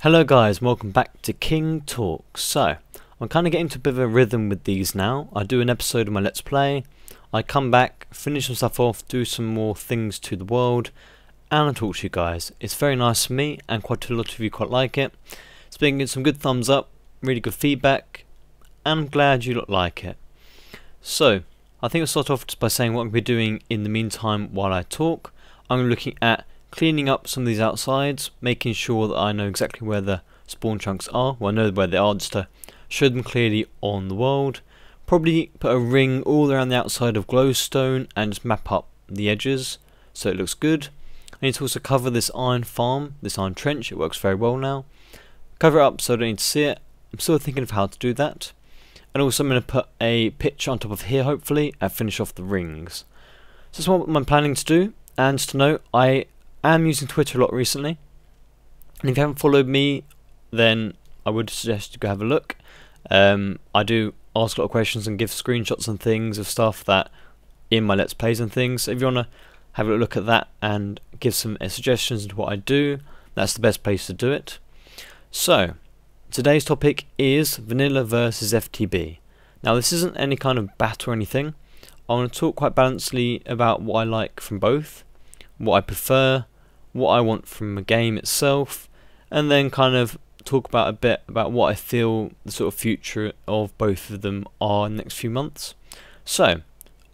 Hello guys, welcome back to King Talks. So, I'm kind of getting to a bit of a rhythm with these now. I do an episode of my Let's Play, I come back, finish some stuff off, do some more things to the world, and I talk to you guys. It's very nice for me, and quite a lot of you quite like it. It's been getting some good thumbs up, really good feedback, and I'm glad you lot like it. So, I think I'll start off just by saying what I'm going to be doing in the meantime while I talk. I'm looking at cleaning up some of these outsides, making sure that I know exactly where the spawn chunks are. Well, I know where they are just to show them clearly on the world. Probably put a ring all around the outside of glowstone and just map up the edges so it looks good. I need to also cover this iron farm, this iron trench. It works very well now. Cover it up so I don't need to see it. I'm still thinking of how to do that. And also I'm going to put a pitch on top of here hopefully and finish off the rings. So that's what I'm planning to do. And just to note, I am using Twitter a lot recently, and if you haven't followed me then I would suggest you go have a look. I do ask a lot of questions and give screenshots and things of stuff that in my Let's Plays and things, so if you want to have a look at that and give some suggestions into what I do, that's the best place to do it. So today's topic is vanilla versus FTB. Now this isn't any kind of battle or anything. I want to talk quite balancedly about what I like from both, what I prefer, what I want from a game itself, and then kind of talk about a bit about what I feel the sort of future of both of them are in the next few months. So,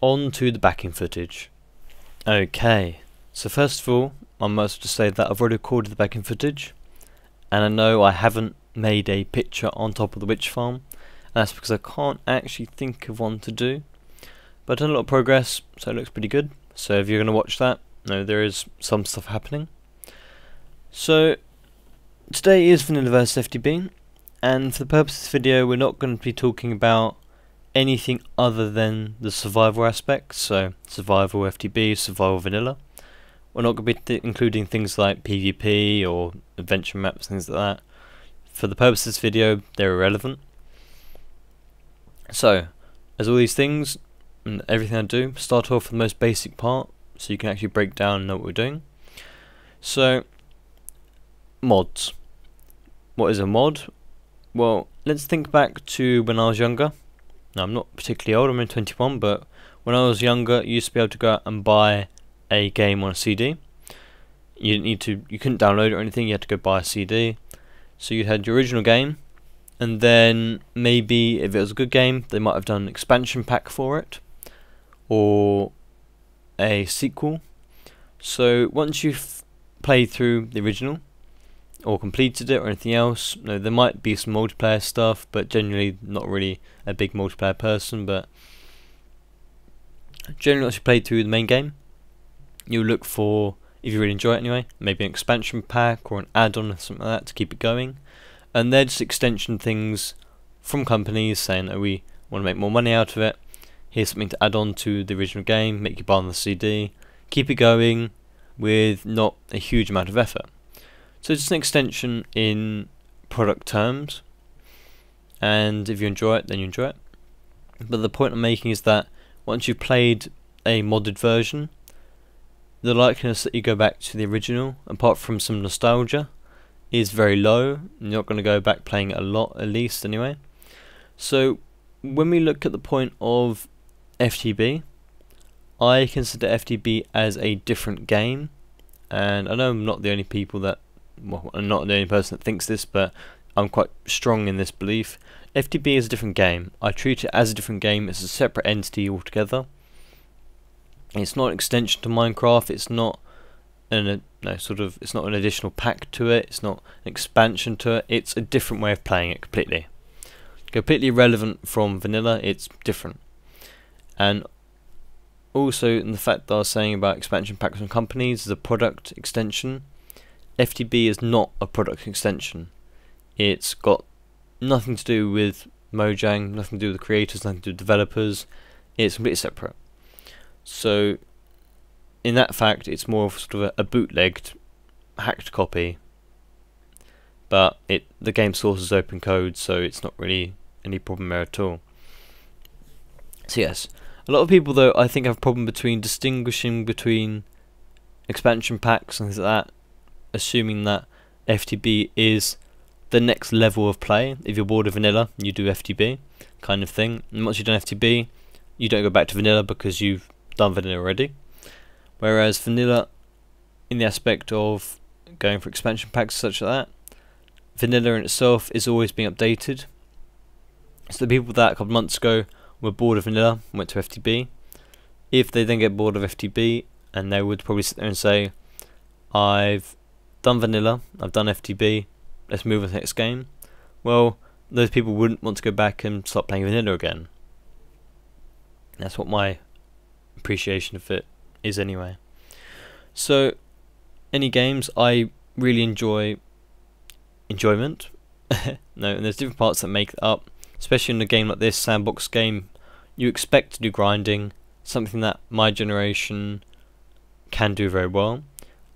on to the backing footage. Okay, so first of all, I must just say that I've already recorded the backing footage, and I know I haven't made a picture on top of the witch farm, and that's because I can't actually think of one to do. But I've done a lot of progress, so it looks pretty good. So if you're going to watch that, no, there is some stuff happening. So today is vanilla versus FTB, and for the purpose of this video we're not going to be talking about anything other than the survival aspects, so survival FTB, survival vanilla. We're not going to be including things like PvP or adventure maps, things like that. For the purpose of this video they're irrelevant. So, as all these things and everything I do, start off with the most basic part, so you can actually break down and know what we're doing. So, mods. What is a mod? Well, let's think back to when I was younger. Now, I'm not particularly old, I'm only 21, but when I was younger, you used to be able to go out and buy a game on a CD. You couldn't download it or anything, you had to go buy a CD. So you had your original game, and then maybe if it was a good game, they might have done an expansion pack for it, or a sequel. So once you've played through the original or completed it or anything else, there might be some multiplayer stuff, but generally not really a big multiplayer person. But generally once you played through the main game, you look for, if you really enjoy it anyway, maybe an expansion pack or an add-on or something like that to keep it going. And they're just extension things from companies saying that we want to make more money out of it. Here's something to add on to the original game, make you buy on the CD, keep it going with not a huge amount of effort. So it's just an extension in product terms, and if you enjoy it then you enjoy it. But the point I'm making is that once you've played a modded version, the likeliness that you go back to the original, apart from some nostalgia, is very low. You're not going to go back playing it a lot, at least anyway. So when we look at the point of FTB, I consider FTB as a different game, and I know I'm not the only people that, well, I'm not the only person that thinks this, but I'm quite strong in this belief. FTB is a different game. I treat it as a different game. It's a separate entity altogether. It's not an extension to Minecraft. It's not it's not an additional pack to it. It's not an expansion to it. It's a different way of playing it completely. Completely irrelevant from vanilla. It's different. And also in the fact that I was saying about expansion packs from companies as a product extension, FTB is not a product extension. It's got nothing to do with Mojang, nothing to do with the creators, nothing to do with developers. It's completely separate. So in that fact it's more of sort of a bootlegged, hacked copy, but the game source is open code, so it's not really any problem there at all. So yes, a lot of people though I think have a problem between distinguishing between expansion packs and things like that, assuming that FTB is the next level of play. If you're bored of vanilla, you do FTB kind of thing. And once you've done FTB, you don't go back to vanilla because you've done vanilla already. Whereas vanilla, in the aspect of going for expansion packs such as that, vanilla in itself is always being updated. So the people that a couple of months ago were bored of vanilla went to FTB. If they then get bored of FTB, and they would probably sit there and say, I've done vanilla, I've done FTB, let's move on to the next game. Well, those people wouldn't want to go back and start playing vanilla again. That's what my appreciation of it is anyway. So, any games, I really enjoy enjoyment. No, and there's different parts that make it up. Especially in a game like this, sandbox game, you expect to do grinding, something that my generation can do very well.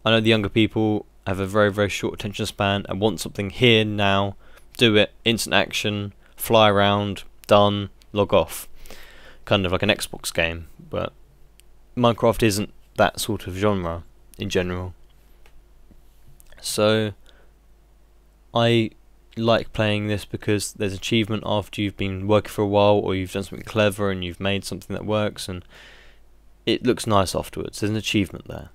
I know the younger people have a very, very short attention span and want something here, now, do it, instant action, fly around, done, log off. Kind of like an Xbox game, but Minecraft isn't that sort of genre in general. So I like playing this because there's achievement after you've been working for a while, or you've done something clever and you've made something that works, and it looks nice afterwards. There's an achievement there.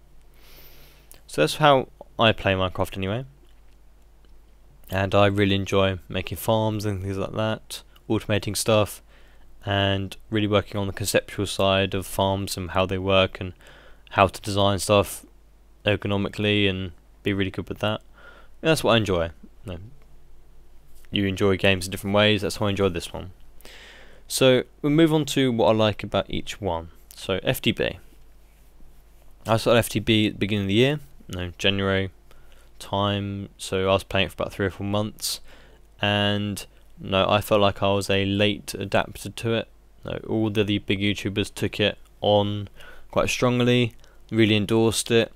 So that's how I play Minecraft anyway, and I really enjoy making farms and things like that, automating stuff, and really working on the conceptual side of farms and how they work and how to design stuff ergonomically and be really good with that. And that's what I enjoy. You enjoy games in different ways, that's how I enjoy this one. So we'll move on to what I like about each one. So FTB. I started FTB at the beginning of the year, January time, so I was playing it for about 3 or 4 months, and I felt like I was a late adapter to it. All the big YouTubers took it on quite strongly, really endorsed it,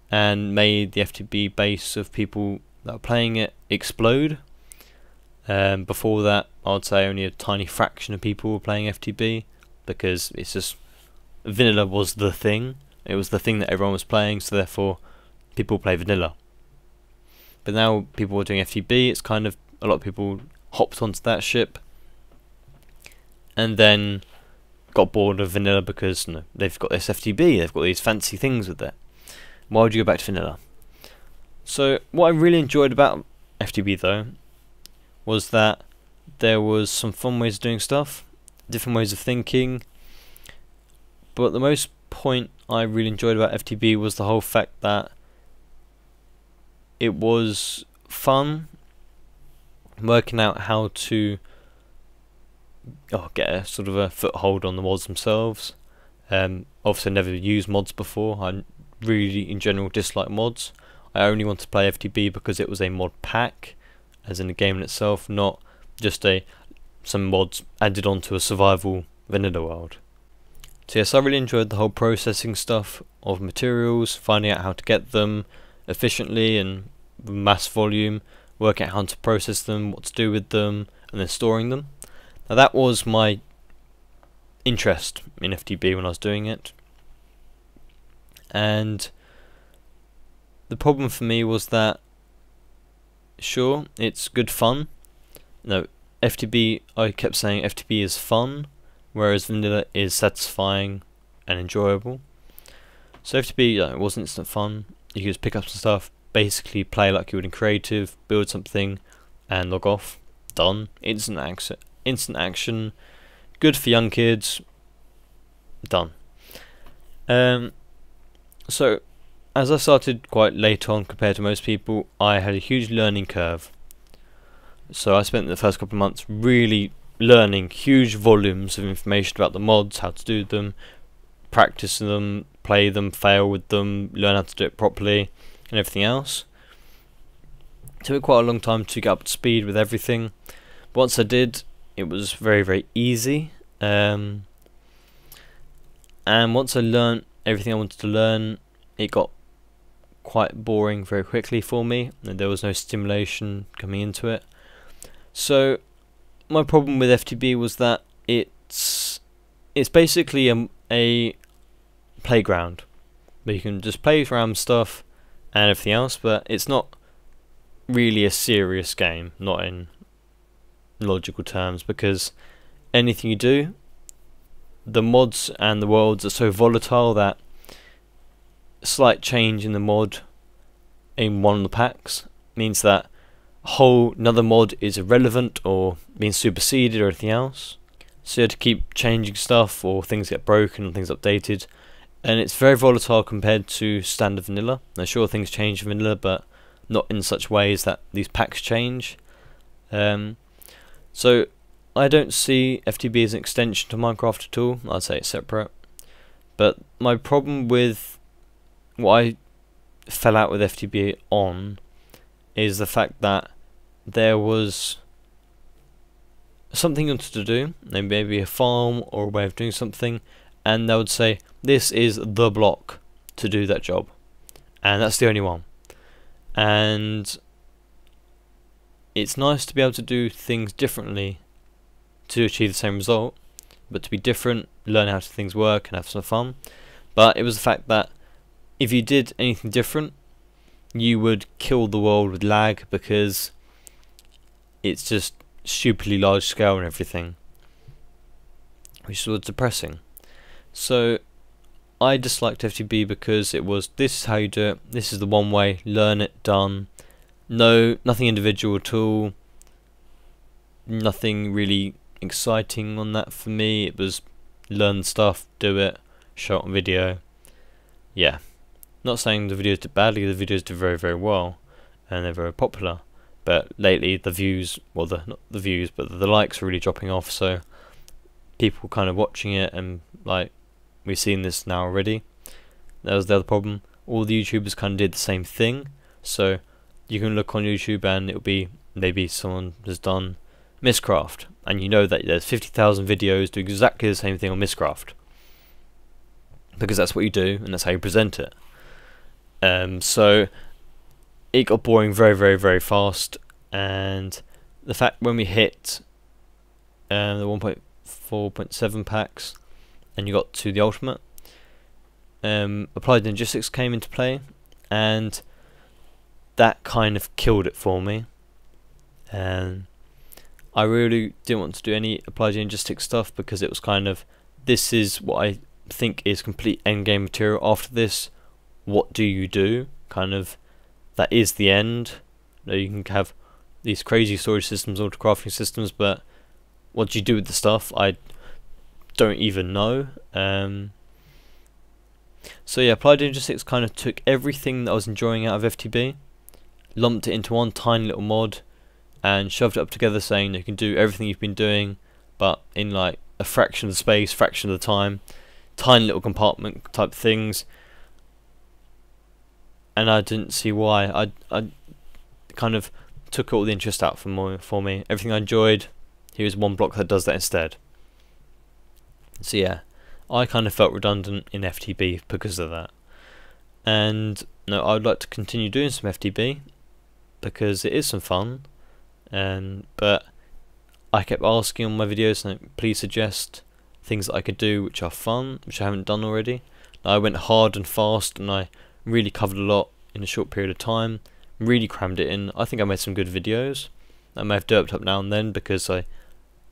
and made the FTB base of people that were playing it explode. Before that, I would say only a tiny fraction of people were playing FTB, because it's just vanilla was the thing. It was the thing that everyone was playing, so therefore people play vanilla. But now people are doing FTB. It's kind of a lot of people hopped onto that ship and then got bored of vanilla because they've got this FTB, they've got these fancy things with it. Why would you go back to vanilla? So what I really enjoyed about FTB though was that there was some fun ways of doing stuff, different ways of thinking, but the most point I really enjoyed about FTB was the whole fact that it was fun working out how to get a sort of a foothold on the mods themselves. Obviously I never used mods before. I really in general dislike mods. I only want to play FTB because it was a mod pack, as in the game in itself, not just some mods added onto a survival vanilla world. So yes, I really enjoyed the whole processing stuff of materials, finding out how to get them efficiently and mass volume, working out how to process them, what to do with them, and then storing them. Now that was my interest in FTB when I was doing it. And the problem for me was that, sure, it's good fun. FTB, I kept saying FTB is fun, whereas vanilla is satisfying and enjoyable. So FTB, it was instant fun. You could just pick up some stuff, basically play like you would in creative, build something, and log off. Done. Instant action. Good for young kids. Done. So, as I started quite late on compared to most people, I had a huge learning curve. So I spent the first couple of months really learning huge volumes of information about the mods, how to do them, practice them, play them, fail with them, learn how to do it properly, and everything else. It took quite a long time to get up to speed with everything. But once I did, it was very, very easy. And once I learnt everything I wanted to learn, it got quite boring very quickly for me, and there was no stimulation coming into it. So my problem with FTB was that it's basically a playground where you can just play around stuff and everything else, but it's not really a serious game, not in logical terms, because anything you do, the mods and the worlds are so volatile that slight change in the mod in one of the packs means that a whole another mod is irrelevant or being superseded or anything else. So you have to keep changing stuff, or things get broken or things updated, and it's very volatile compared to standard vanilla. Now sure, things change in vanilla, but not in such ways that these packs change. So I don't see FTB as an extension to Minecraft at all. I'd say it's separate. But my problem with what I fell out with FTB on is the fact that there was something you wanted to do, maybe a farm or a way of doing something, and they would say this is the block to do that job, and that's the only one. And it's nice to be able to do things differently to achieve the same result, but to be different, learn how things work and have some fun. But it was the fact that if you did anything different, you would kill the world with lag, because it's just stupidly large scale and everything, which was depressing. So I disliked FTB because it was, this is how you do it, this is the one way, learn it, done. Nothing individual at all, nothing really exciting on that for me. It was learn stuff, do it, show it on video. Yeah, not saying the videos did badly, the videos did very, very well, and they're very popular. But lately the views, well, not the views, but the likes are really dropping off, so people kind of watching it, and like, we've seen this now already. That was the other problem. All the YouTubers kind of did the same thing, so you can look on YouTube and it'll be, maybe someone has done Mistcraft, and you know that there's 50,000 videos do exactly the same thing on Mistcraft, because that's what you do and that's how you present it. So it got boring very, very, very fast, and the fact when we hit the 1.4.7 packs and you got to the ultimate, applied logistics came into play, and that kind of killed it for me. And I really didn't want to do any applied logistics stuff, because it was kind of, this is what I think is complete endgame material. After this, what do you do? Kind of, that is the end. You can have these crazy storage systems, auto crafting systems, but what do you do with the stuff? I don't even know. So yeah, applied logistics kind of took everything that I was enjoying out of FTB, lumped it into one tiny little mod, and shoved it up together, saying you can do everything you've been doing, but in like a fraction of the space, fraction of the time, tiny little compartment type things. And I didn't see why. I kind of took all the interest out for me. Everything I enjoyed, here's one block that does that instead. So yeah, I kind of felt redundant in FTB because of that. And no, I would like to continue doing some FTB, because it is some fun. But I kept asking on my videos, like, please suggest things that I could do which are fun, which I haven't done already. I went hard and fast, and I really covered a lot in a short period of time, really crammed it in. I think I made some good videos. I may have derped up now and then because I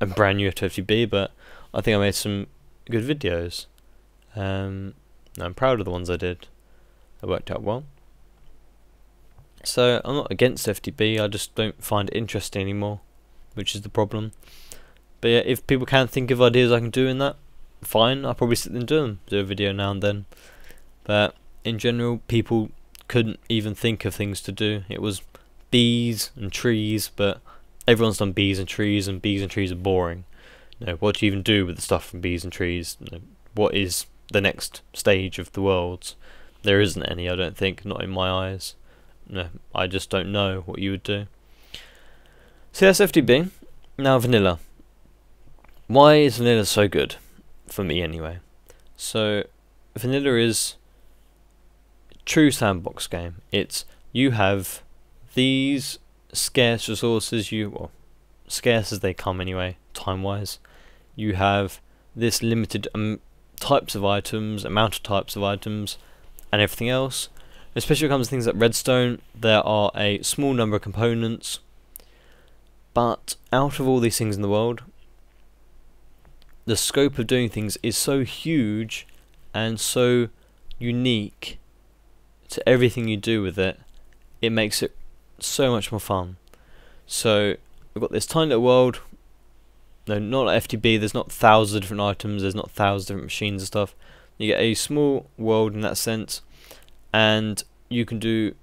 am brand new to FTB, but I think I made some good videos. I'm proud of the ones I did. They worked out well. So I'm not against FTB, I just don't find it interesting anymore, which is the problem. But yeah, if people can think of ideas I can do in that, fine, I'll probably sit and do a video now and then. But in general, people couldn't even think of things to do. It was bees and trees, but everyone's done bees and trees are boring. What do you even do with the stuff from bees and trees? What is the next stage of the worlds? There isn't any, I don't think, not in my eyes. No, I just don't know what you would do. So that's FTB. Now vanilla. Why is vanilla so good? For me anyway. So vanilla is a true sandbox game. It's, you have these scarce resources, well, scarce as they come anyway, time wise. You have this limited types of items, amount of types of items, and everything else. Especially when it comes to things like redstone, there are a small number of components, but out of all these things in the world, the scope of doing things is so huge and so unique to everything you do with it, it makes it so much more fun. So we've got this tiny little world. No, not like FTB, there's not thousands of different items, there's not thousands of different machines and stuff. You get a small world in that sense, and you can do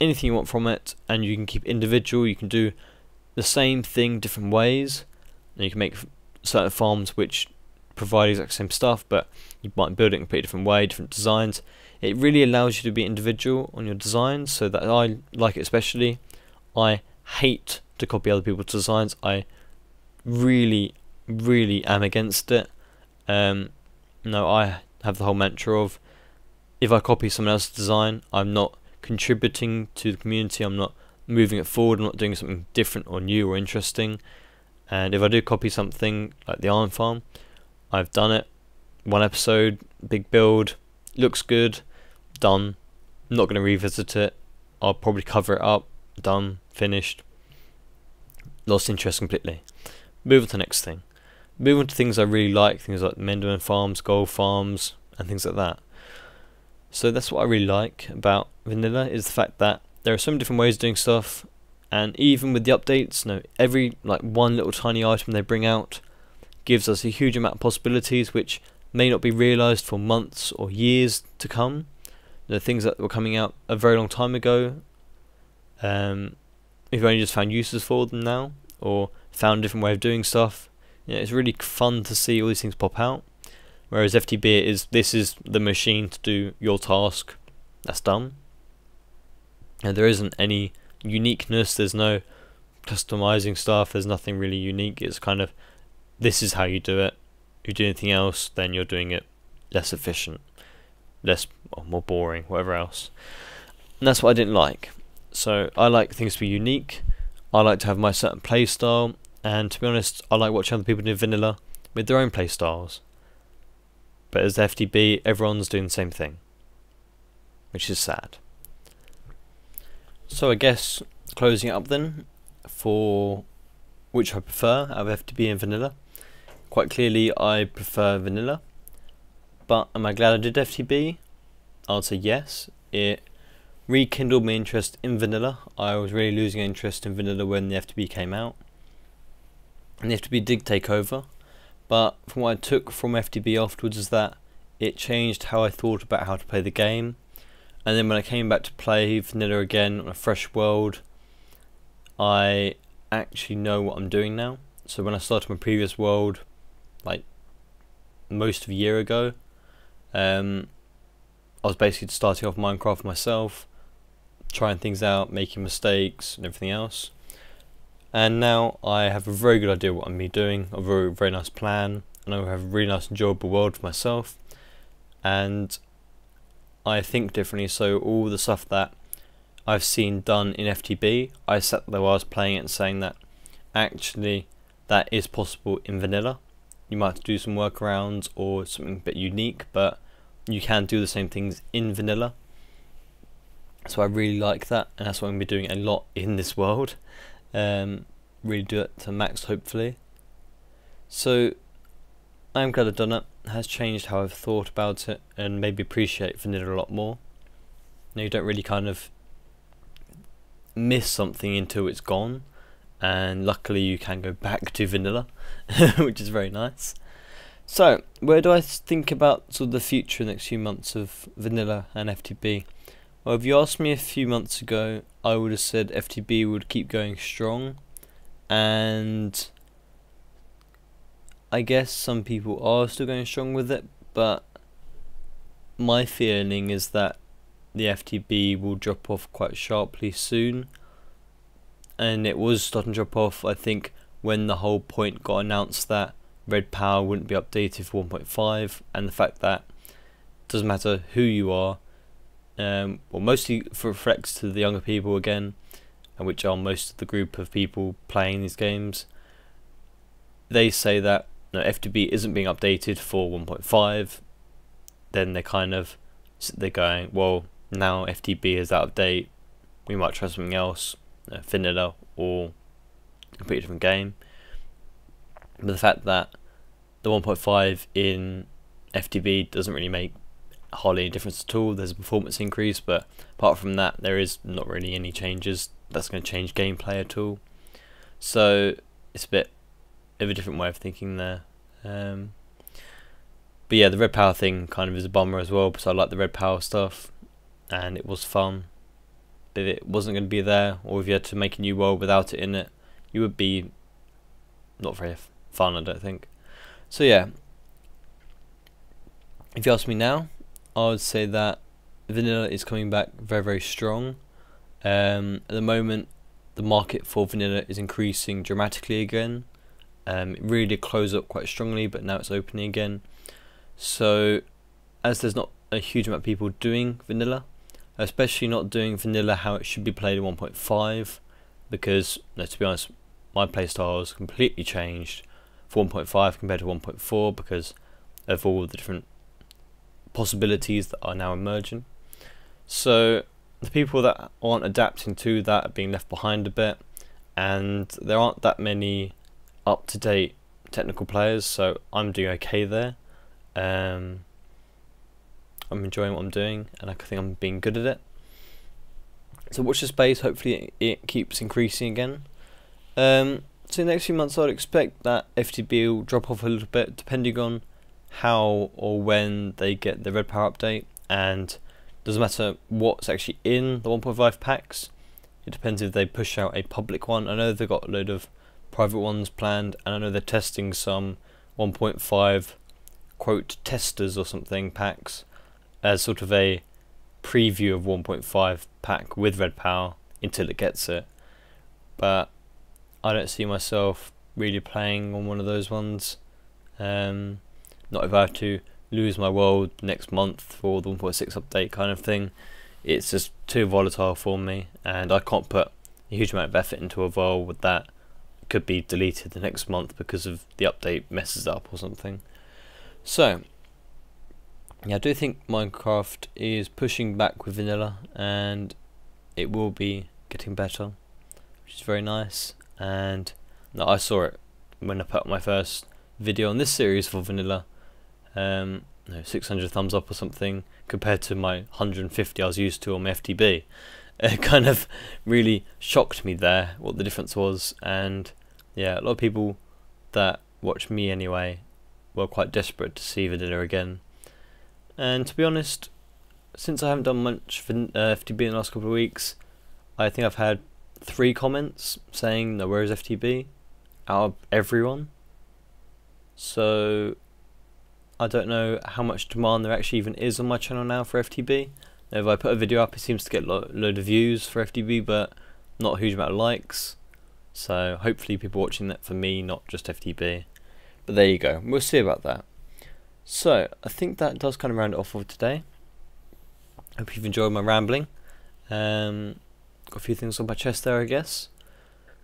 anything you want from it, and you can keep individual. You can do the same thing different ways, and you can make certain farms which provide the exact same stuff, but you might build it in a completely different way, different designs. It really allows you to be individual on your designs, so that I like it especially. I hate to copy other people's designs. I really am against it. No, I have the whole mantra of, if I copy someone else's design, I'm not contributing to the community, I'm not moving it forward, I'm not doing something different or new or interesting. And if I do copy something like the Enderman Farm, I've done it, one episode, big build, looks good, done, I'm not going to revisit it, I'll probably cover it up, done, finished, lost interest completely. Move on to the next thing. Move on to things I really like, things like Enderman Farms, gold farms, and things like that. So that's what I really like about vanilla, is the fact that there are so many different ways of doing stuff, and even with the updates, every one little tiny item they bring out gives us a huge amount of possibilities which may not be realised for months or years to come. The things that were coming out a very long time ago, we've only just found uses for them now, or found a different way of doing stuff. It's really fun to see all these things pop out. Whereas FTB this is the machine to do your task. That's done. And there isn't any uniqueness. There's no customizing stuff. There's nothing really unique. It's kind of, this is how you do it. If you do anything else, then you're doing it less efficient, more boring, whatever else. And that's what I didn't like. So I like things to be unique. I like to have my certain play style, and to be honest, I like watching other people do vanilla with their own play styles. But as FTB, everyone's doing the same thing, which is sad. So I guess closing it up then, for which I prefer out of FTB and vanilla. Quite clearly I prefer vanilla, but am I glad I did FTB? I would say yes. It rekindled my interest in vanilla. I was really losing interest in vanilla when the FTB came out, and the FTB did take over. But from what I took from FTB afterwards is that it changed how I thought about how to play the game. And then when I came back to play vanilla again on a fresh world, I actually know what I'm doing now. So when I started my previous world, most of a year ago, I was basically starting off Minecraft myself, trying things out, making mistakes and everything else. And now I have a very good idea what I'm doing, a very nice plan, and I have a really nice enjoyable world for myself, and I think differently. So all the stuff that I've seen done in FTB, I sat there while I was playing it and saying that actually that is possible in vanilla. You might have to do some workarounds or something a bit unique, but you can do the same things in vanilla. So I really like that, and that's what I'm going to be doing a lot in this world. Really do it to max, hopefully. So I'm glad I've done it. It has changed how I've thought about it, and maybe appreciate vanilla a lot more. You don't really kind of miss something until it's gone, and luckily you can go back to vanilla, which is very nice. So where do I think about sort of the future, the next few months of vanilla and FTB? Well, if you asked me a few months ago, I would have said FTB would keep going strong, and I guess some people are still going strong with it, but my feeling is that the FTB will drop off quite sharply soon, and it was starting to drop off, I think, when the whole point got announced that Red Power wouldn't be updated for 1.5, and the fact that it doesn't matter who you are, well, mostly reflects to the younger people again, which are most of the group of people playing these games. They say that FTB isn't being updated for 1.5, then they kind of sit there going, well, now FTB is out of date, we might try something else, vanilla or a completely different game. But the fact that the 1.5 in FTB doesn't really make hardly any difference at all. There's a performance increase, but apart from that, there is not really any changes that's going to change gameplay at all. So it's a bit of a different way of thinking there. But yeah, the red power thing kind of is a bummer as well, because I like the red power stuff and it was fun. If it wasn't going to be there, or if you had to make a new world without it in it, you would be not very fun, I don't think. So yeah, if you ask me now, I would say that vanilla is coming back very, very strong. At the moment, the market for vanilla is increasing dramatically again. It really did close up quite strongly, but now it's opening again. So as there's not a huge amount of people doing vanilla, especially not doing vanilla how it should be played in 1.5, because to be honest, my playstyle has completely changed for 1.5 compared to 1.4 because of all the different possibilities that are now emerging. So the people that aren't adapting to that are being left behind a bit, and there aren't that many up-to-date technical players, so I'm doing okay there. I'm enjoying what I'm doing, and I think I'm being good at it. So watch the space, hopefully it keeps increasing again. So in the next few months I'd expect that FTB will drop off a little bit, depending on how or when they get the red power update, and doesn't matter what's actually in the 1.5 packs. It depends if they push out a public one. I know they've got a load of private ones planned, and I know they're testing some 1.5 quote testers or something packs as sort of a preview of 1.5 pack with red power until it gets it. But I don't see myself really playing on one of those ones. Not if I have to lose my world next month for the 1.6 update kind of thing. It's just too volatile for me, and I can't put a huge amount of effort into a world that could be deleted the next month because of the update messes up or something. So yeah, I do think Minecraft is pushing back with vanilla, and it will be getting better, which is very nice. And no, I saw it when I put up my first video on this series for vanilla. 600 thumbs up or something compared to my 150 I was used to on my FTB. It kind of really shocked me there what the difference was, and yeah, a lot of people that watch me anyway were quite desperate to see vanilla again. And to be honest, since I haven't done much for FTB in the last couple of weeks, I think I've had 3 comments saying, no, where is FTB, out of everyone. So I don't know how much demand there actually even is on my channel now for FTB. If I put a video up, it seems to get a load of views for FTB, but not a huge amount of likes. So hopefully people watching that for me, not just FTB. But there you go, we'll see about that. So I think that does kind of round it off for today. Hope you've enjoyed my rambling. Got a few things on my chest there, I guess.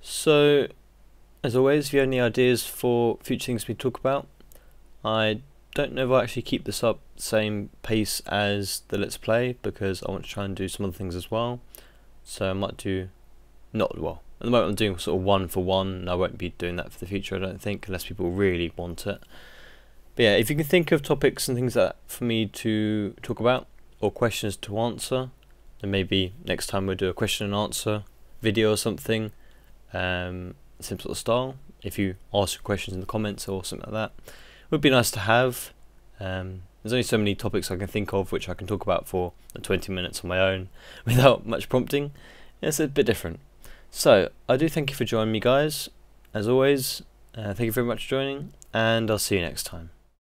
So as always, if you have any ideas for future things we talk about, I don't know if I'll actually keep this up the same pace as the Let's Play, because I want to try and do some other things as well. So I might do, not well, at the moment I'm doing sort of 1 for 1, and I won't be doing that for the future, I don't think, unless people really want it. But yeah, if you can think of topics and things like that for me to talk about, or questions to answer, then maybe next time we'll do a question and answer video or something, same sort of style. If you ask your questions in the comments or something like that, it would be nice to have. There's only so many topics I can think of which I can talk about for 20 minutes on my own without much prompting. It's a bit different. So I do thank you for joining me, guys. As always, thank you very much for joining, and I'll see you next time.